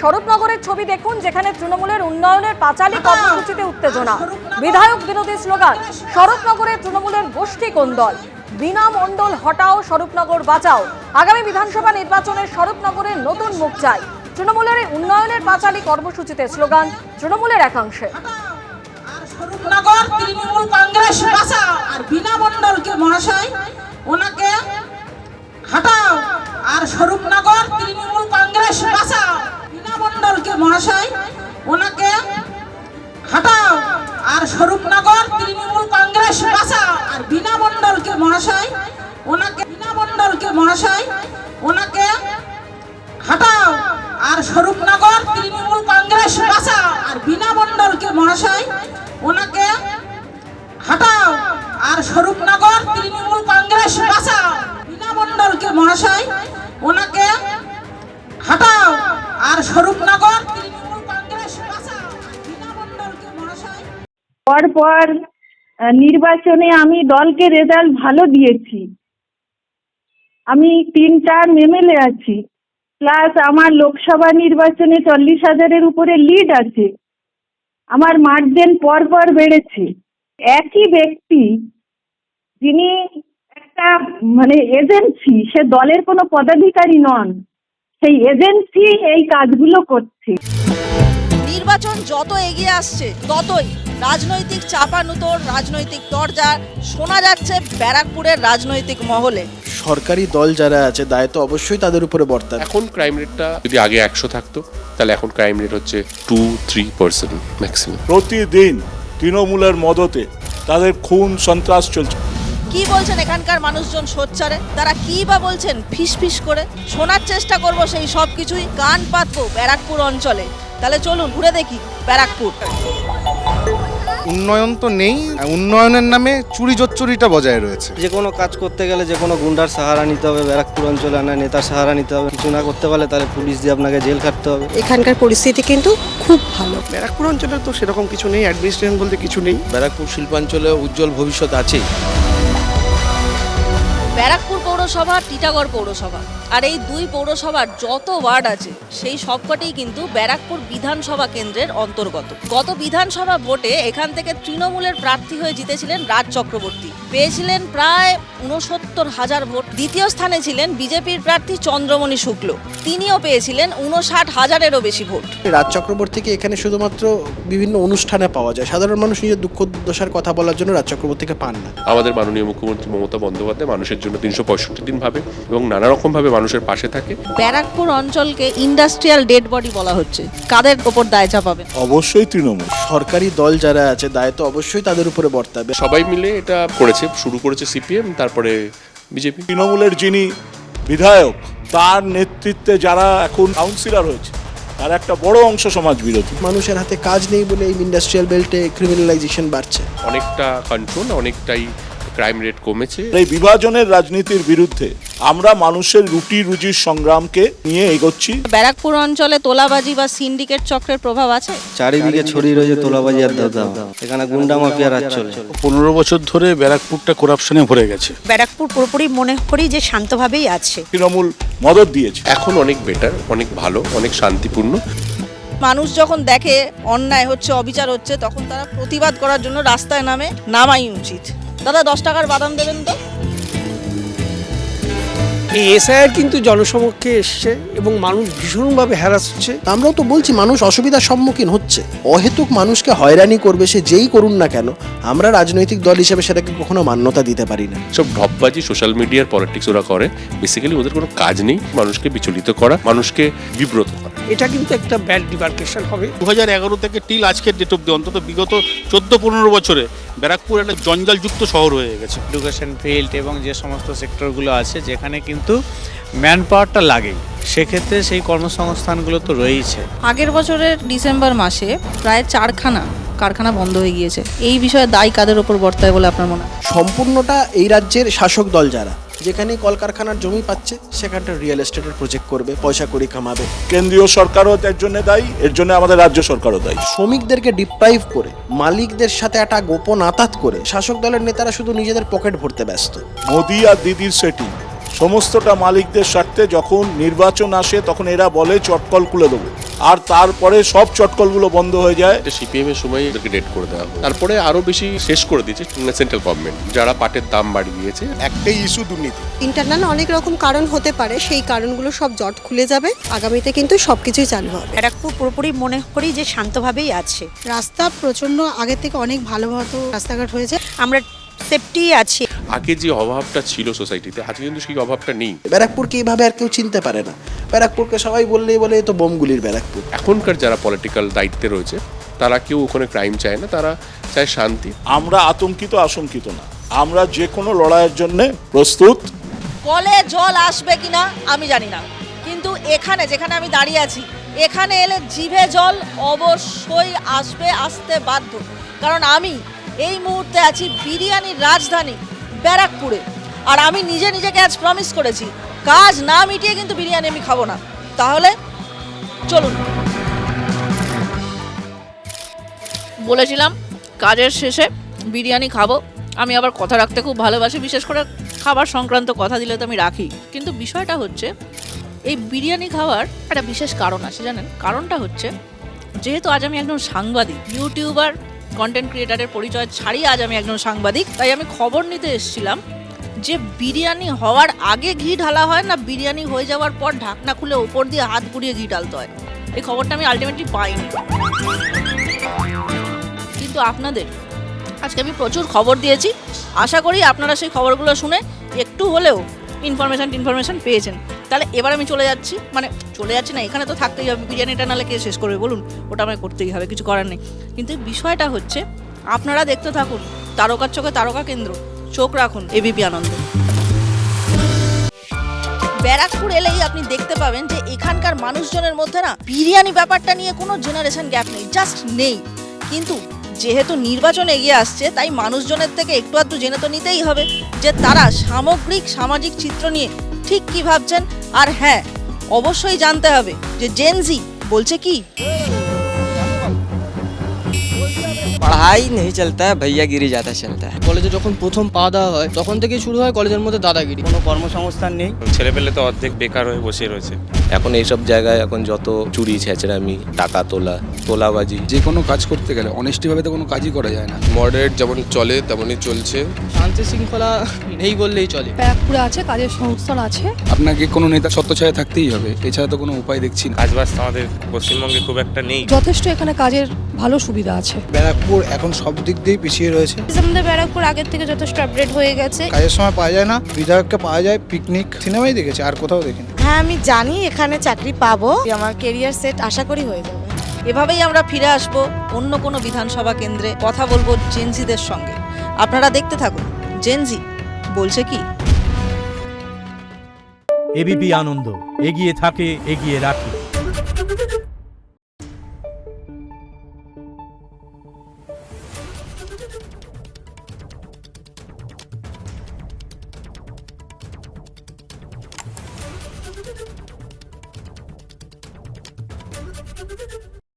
স্বরূপনগরের ছবি দেখুন, যেখানে তৃণমূলের উন্নয়নের পাঁচালী কর্মসূচিতে উত্তেজনা, বিধায়ক বিরোধী স্লোগান। স্বরূপনগরে তৃণমূলের গোষ্ঠী কোন্দল। বীণা মণ্ডল হটাও, স্বরূপনগর বাঁচাও। আগামী বিধানসভা নির্বাচনে স্বরূপনগরের নতুন মুখ চাই। তৃণমূলের উন্নয়নের পাঁচালী কর্মসূচিতে স্লোগান তৃণমূলের একাংশে। স্বরূপনগর তৃণমূল কংগ্রেস বাঁচাও, আর বীণা মণ্ডলকে মহাশয় ওনাকে হটাও। আর স্বরূপনগর তৃণমূল কংগ্রেস বাঁচাও, বীণা মণ্ডলকে মহাশয় ওনাকে হটাও। আর স্বরূপনগর তৃণমূল কংগ্রেস বাঁচাও, আর বীণা মণ্ডলকে মহাশয় ওনাকে হটাও। আর স্বরূপনগর তৃণমূল কংগ্রেস বাঁচাও, আর বীণা মণ্ডলকে মহাশয় ওনাকে হটাও। আর স্বরূপনগর তৃণমূল কংগ্রেস বাঁচাও, বীণা মণ্ডলকে মহাশয় ওনাকে হটাও। আর স্বরূপনগর তৃণমূল কংগ্রেস বাঁচাও, বীণা মণ্ডলকে মহাশয়। পর নির্বাচনে আমি দলকে রেজাল্ট ভালো দিয়েছি। আমি 3-4 এমএলএ আছি, প্লাস আমার লোকসভা নির্বাচনে 40,000-এর উপরে লিড আছে। আমার মার্জিন পর বেড়েছে। একই ব্যক্তি, যিনি একটা এজেন্সি, সে দলের কোনো পদাধিকারী নন, সেই এজেন্সি এই কাজগুলো করছে। নির্বাচন যত এগিয়ে আসছে ততই রাজনৈতিক চাপানুতোর, রাজনৈতিক দরজা শোনা যাচ্ছে ব্যারাকপুরের রাজনৈতিক মহলে। সরকারি দল যারা আছে দায়িত্ব অবশ্যই তাদের উপরে বর্তায়। এখন ক্রাইম রেটটা যদি আগে 100 থাকতো, তাহলে এখন ক্রাইম রেট হচ্ছে 2-3% ম্যাক্সিমাম। প্রতিদিন তৃণমূলের মদতে তাদের খুন সন্ত্রাস চলছে। কি বলছেন এখানকার মানুষজন সোচ্চারে? তারা কি বা বলছেন ফিস করে? শোনার চেষ্টা করব সেই সব কিছুই, কান পাতবো ব্যারাকপুর অঞ্চলে। তাহলে চলুন ঘুরে দেখি ব্যারাকপুর। উন্নয়ন তো নেই, উন্নয়নের নামে চুরি জোচ্চুরিটা বজায় রয়েছে। যে কোনো কাজ করতে গেলে যে কোনো গুন্ডার সাহারা নিতে হবে, ব্যারাকপুর অঞ্চলে না নেতার সাহারা নিতে হবে। কিছু না করতে পারলে তাহলে পুলিশ দিয়ে আপনাকে জেল খাটতে হবে। এখানকার পরিস্থিতি কিন্তু খুব ভালো। ব্যারাকপুর অঞ্চলে তো সেরকম কিছু নেই, অ্যাডমিনিস্ট্রেশন বলতে কিছু নেই। ব্যারাকপুর শিল্পাঞ্চলে উজ্জ্বল ভবিষ্যৎ আছেই। ব্যারাকপুর পৌরসভা, টিটাগড় পৌরসভা, আর এই দুই পৌরসভার যত ওয়ার্ড আছে সেই সবকটি কিন্তু ব্যারাকপুর বিধানসভা কেন্দ্রের অন্তর্গত। গত বিধানসভা ভোটে এখান থেকে তৃণমূলের প্রার্থী হয়ে জিতেছিলেন রাজ চক্রবর্তী, পেয়েছিলেন প্রায় 69,000 ভোট। দ্বিতীয় স্থানে ছিলেন বিজেপির প্রার্থী চন্দ্রমণি শুক্ল, তিনিও পেয়েছিলেন 59,000-এরও বেশি ভোট। রাজ চক্রবর্তীকে এখানে শুধুমাত্র বিভিন্ন অনুষ্ঠানে পাওয়া যায়, সাধারণ মানুষ নিজের দুঃখ দুর্দশার কথা বলার জন্য রাজ চক্রবর্তীকে পান না। আমাদের মাননীয় মুখ্যমন্ত্রী মমতা বন্দ্যোপাধ্যায় মানুষের জন্য 365 দিন ভাবে এবং নানা রকম ভাবে মানুষের পাশে থাকে। ব্যারাকপুর অঞ্চলকে ইন্ডাস্ট্রিয়াল ডেড বডি বলা হচ্ছে, কাদের ওপর দায় চাপাবেন? অবশ্যই তৃণমূল। সরকারি দল যারা আছে দায়িত্ব অবশ্যই তাদের উপরে বর্তাবে। সবাই মিলে এটা করেছে, শুরু করেছে সিপিএম, তারপরে বিজেপি। তৃণমূলের যিনি বিধায়ক, তার নেতৃত্বে যারা এখন কাউন্সিলর হয়েছে, তার একটা বড় অংশ সমাজ বিরোধী। মানুষের হাতে কাজ নেই বলে এই ইন্ডাস্ট্রিয়াল বেল্টে ক্রিমিনালাইজেশন বাড়ছে। অনেকটা কন্ট্রোল, অনেকটাই ক্রাইম রেট কমেছে। এই বিভাজনের রাজনীতির বিরুদ্ধে আমরা মানুষের রুটি রুজির সংগ্রামকে নিয়ে এগোচ্ছি। ব্যারাকপুর অঞ্চলে তোলাবাজি বা সিন্ডিকেট চক্রের প্রভাব আছে। চারিদিকে ছড়িয়ে রয়েছে তোলাবাজি আর দাদা। এখানে গুন্ডা মাফিয়া রাজ চলে। 15 বছর ধরে ব্যারাকপুরটা করাপশনে ভরে গেছে। ব্যারাকপুর পুরোপুরি মনে করি যে শান্তভাবেই আছে। তৃণমূল মদত দিয়েছে। এখন অনেক বেটার, অনেক ভালো, অনেক শান্তিপূর্ণ। মানুষ যখন দেখে অন্যায় হচ্ছে, অবিচার হচ্ছে, তখন তারা প্রতিবাদ করার জন্য রাস্তায় নামাই উচিত। দাদা 10 টাকার বাদাম দেবেন তো? এই এসআইআর কিন্তু জনসমক্ষে এসছে এবং মানুষ ভীষণভাবে হ্যারাস হচ্ছে। আমরাও তো বলছি মানুষ অসুবিধার সম্মুখীন হচ্ছে। অহেতুক মানুষকে হয়রানি করবে সে যেই করুন না কেন, আমরা রাজনৈতিক দল হিসেবে সেটাকে কখনো মান্যতা দিতে পারি না। সব ঢপবাজি, সোশ্যাল মিডিয়ার পলিটিক্স ওরা করে। বেসিক্যালি ওদের কোনো কাজ নেই মানুষকে বিচলিত করা, মানুষকে বিব্রত করা। এটা কিন্তু একটা ব্যাড ডিমার্কেশন হবে। 2011 থেকে টিল আজকের ডেট অব্দি অন্তত বিগত 14-15 বছরে ব্যারাকপুর একটা জঞ্জালযুক্ত শহর হয়ে গেছে। এডুকেশন ফিল্ড এবং যে সমস্ত সেক্টরগুলো আছে যেখানে কিন্তু ম্যান পাওয়ারটা লাগেই, সেক্ষেত্রে সেই কর্মসংস্থানগুলো তো রয়েছে। আগের বছরের ডিসেম্বর মাসে প্রায় 4খানা কারখানা বন্ধ হয়ে গিয়েছে। এই বিষয়ে দায় কাদের ওপর বর্তায় বলে আপনার মনে হয়? সম্পূর্ণটা এই রাজ্যের শাসক দল যারা, যেখানে কলকারখানার জমি পাচ্ছে সেখানটা রিয়েল এস্টেটের প্রজেক্ট করবে, পয়সা করি কামাবে। কেন্দ্রীয় সরকারও এর জন্য দায়ী, এর জন্য আমাদের রাজ্য সরকারও দায়ী। শ্রমিকদেরকে ডিপ্রাইভ করে, মালিকদের সাথে একটা গোপন আতাত করে শাসক দলের নেতারা শুধু নিজেদের পকেট ভরতে ব্যস্ত। মোদি আর দিদির সেটিং সমস্তটা মালিকদের স্বার্থে। যখন নির্বাচন আসে তখন এরা বলে চটকল খুলে দেবো, আর তারপরে সব চটকলগুলো বন্ধ হয়ে যায়। সিপিএম এর সময় এদেরকে ডেট করে দেওয়া হয়, তারপরে আরো বেশি শেষ করে দিয়েছে সেন্ট্রাল গভর্নমেন্ট, যারা পাটের দাম বাড়িয়ে দিয়েছে। একটাই ইস্যু দুর্নীতি। ইন্টারনাল অনেক রকম কারণ হতে পারে, সেই কারণগুলো সব জট খুলে যাবে, আগামীতে কিন্তু সবকিছুই চালু হবে। ব্যারাকপুর পুরোপুরি মনে করি যে শান্তভাবেই আছে। রাস্তা প্রচন্ড আগের থেকে অনেক ভালো মতো রাস্তাঘাট হয়েছে। আমরা সেফটি আছি। আগে যে অভাবটা ছিল সোসাইটিতে, আজকে কিন্তু সেই অভাবটা নেই। ব্যারাকপুরকে এইভাবে আর কেউ চিনতে পারে না। ব্যারাকপুরকে সবাই বললেই বলে এ তো বোমগুলির ব্যারাকপুর। এখনকার যারা পলিটিক্যাল দায়িত্বে রয়েছে তারা কেউ ওখানে ক্রাইম চায় না, তারা চায় শান্তি। আমরা আতঙ্কিত আশঙ্কিত না, আমরা যে কোনো লড়াইয়ের জন্য প্রস্তুত। কলে জল আসবে কিনা আমি জানি না, কিন্তু এখানে যেখানে আমি দাঁড়িয়ে আছি, এখানে এলে জিভে জল অবশ্যই আসবে, আসতে বাধ্য। কারণ আমি এই মুহূর্তে আছি বিরিয়ানির রাজধানী ব্যারাকপুরে, আর আমি নিজেকে আজ প্রমিস করেছি কাজ না মিটিয়ে কিন্তু বিরিয়ানি আমি খাবো না। তাহলে চলুন, বলেছিলাম কাজের শেষে বিরিয়ানি খাবো। আমি আবার কথা রাখতে খুব ভালোবাসি, বিশেষ করে খাবার সংক্রান্ত কথা দিলে তো আমি রাখি। কিন্তু বিষয়টা হচ্ছে এই বিরিয়ানি খাওয়ার একটা বিশেষ কারণ আছে, জানেন? কারণটা হচ্ছে যেহেতু আজ আমি একজন সাংবাদিক, ইউটিউবার, কন্টেন্ট ক্রিয়েটারের পরিচয় ছাড়িয়ে আজ আমি একজন সাংবাদিক, তাই আমি খবর নিতে এসেছিলাম যে বিরিয়ানি হওয়ার আগে ঘি ঢালা হয় না বিরিয়ানি হয়ে যাওয়ার পর ঢাকনা খুলে ওপর দিয়ে হাত ঘুরিয়ে ঘি ঢালতে হয়। এই খবরটা আমি আলটিমেটলি পাইনি, কিন্তু আপনাদের আজকে আমি প্রচুর খবর দিয়েছি। আশা করি আপনারা সেই খবরগুলো শুনে একটু হলেও ইনফরমেশন পেয়েছেন। তাহলে এবার আমি চলে যাচ্ছি না, এখানে তো থাকতেই হবে, বিরিয়ানিটা নাহলে কে শেষ করবে বলুন? ওটা আমায় করতেই হবে, কিছু করার নেই। কিন্তু বিষয়টা হচ্ছে আপনারা দেখতে থাকুন তারকার চোখে তারকা কেন্দ্র, চোখ রাখুন এবিপি আনন্দ। ব্যারাকপুর এলেই আপনি দেখতে পাবেন যে এখানকার মানুষজনের মধ্যে না বিরিয়ানি ব্যাপারটা নিয়ে কোনো জেনারেশন গ্যাপ নেই, জাস্ট নেই। কিন্তু যেহেতু নির্বাচন এগিয়ে আসছে, তাই মানুষজনের থেকে একটু আধটু জেনে তো নিতেই হবে যে তারা সামগ্রিক সামাজিক চিত্র নিয়ে ঠিক কি ভাবছেন। আর হ্যাঁ, অবশ্যই জানতে হবে যে জেনজি বলছে কি। পড়াই নেই চলতা হ্যায়, ভৈয়াগিরি জ্যাদা চলতা হ্যায়। কলেজে যখন প্রথম পা দেওয়া হয় তখন থেকেই শুরু হয় কলেজের মধ্যে দাদাগিরি। কোনো কর্মসংস্থান নেই, ছেলেপেলে তো অর্ধেক বেকার হয়ে বসে রয়েছে। এখন এইসব জায়গায় এখন যত চুরি ছেঁচড়ামি, টাকা তোলাবাজি, যে কোনো কাজ করতে গেলে অনেস্টিভাবে তো কোনো কাজই করা যায় না। মডারেট যেমন চলে তেমনই চলছে। শান্তি শৃঙ্খলা নেই বললেই চলে। ব্যারাকপুরে আছে, কাজের সংস্থান আছে। আপনাকে কোনো নেতা সত্যছায়া থাকতেই হবে, এছাড়া তো কোনো উপায় দেখছি না। কাজবাজ আমাদের পশ্চিমবঙ্গে খুব একটা নেই। যথেষ্ট এখানে কাজের ভালো সুবিধা আছে। ব্যারাকপুর এখন সব দিক দিয়েই পিছিয়ে রয়েছে। আমাদের ব্যারাকপুর আগের থেকে যথেষ্ট আপডেট হয়ে গেছে। কাজের সময় পাওয়া যায় না, বিধায়ককে পাওয়া যায় পিকনিক, সিনেমাই দেখেছি, আর কোথাও দেখিনি। হ্যাঁ, আমি জানি এখানে চাকরি পাবো, আমার কেরিয়ার সেট আশা করি হয়ে যাবে। এভাবেই আমরা ফিরে আসব অন্য কোনো বিধানসভা কেন্দ্রে, কথা বলবো জেনজিদের সঙ্গে। আপনারা দেখতে থাকুন জেনজি বলছে কি। এবিপি আনন্দ, এগিয়ে থাকে, এগিয়ে রাখে।